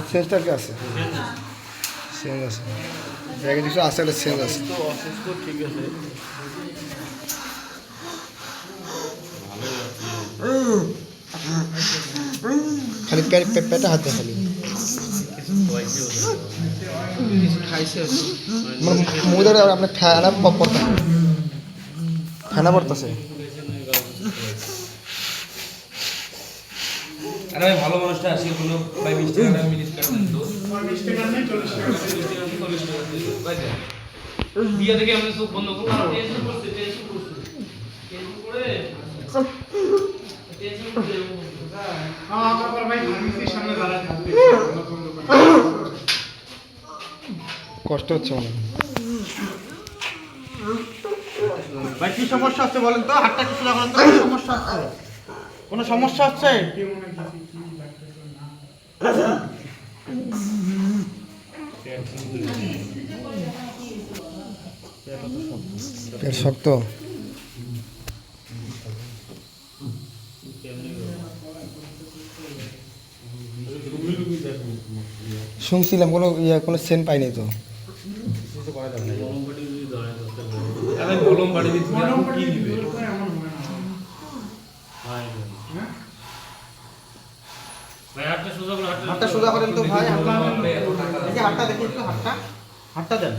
সেন্সটা কি আছে? সেন্স আছে, ব্যাগে কিছু আছে, একটা সেন্স আছে। অসুস্থ ঠিক আছে, খালি পেটে হাতে খালি খাইছে মানে মুদারে আপনার ফেনা পড়তেছে, ফেনা পড়তেছে। আরে ভাই ভালো মানুষটা আসি কোনো ভাই 20 টাকা আমি মিনিট কাট দেন তো 20 টাকা নেই 40 টাকা 40 টাকা ভাই বিয়া থেকে আমরা সব বন্ধ করব আর টেনশন করতে করে টেনশন করতে হ্যাঁ আপনার ভাই ফার্মেসির সামনে দাঁড়ায় থাকবে কষ্ট হচ্ছে মনে ভাই কি সমস্যা হচ্ছে বলেন তো, হাতটা কি সোজা করেন তো, কি সমস্যা হচ্ছে? কোনো সমস্যা হচ্ছে? পেট শক্ত। শুনছিলাম কোনো সেন্ট পাইনি তো। আরে গরম বাড়ি দিতে কি দিবে ভাই হাতটা সোজা করে হাতটা সোজা করেন তো ভাই, হাতটা দেখি একটু, হাতটা দেন।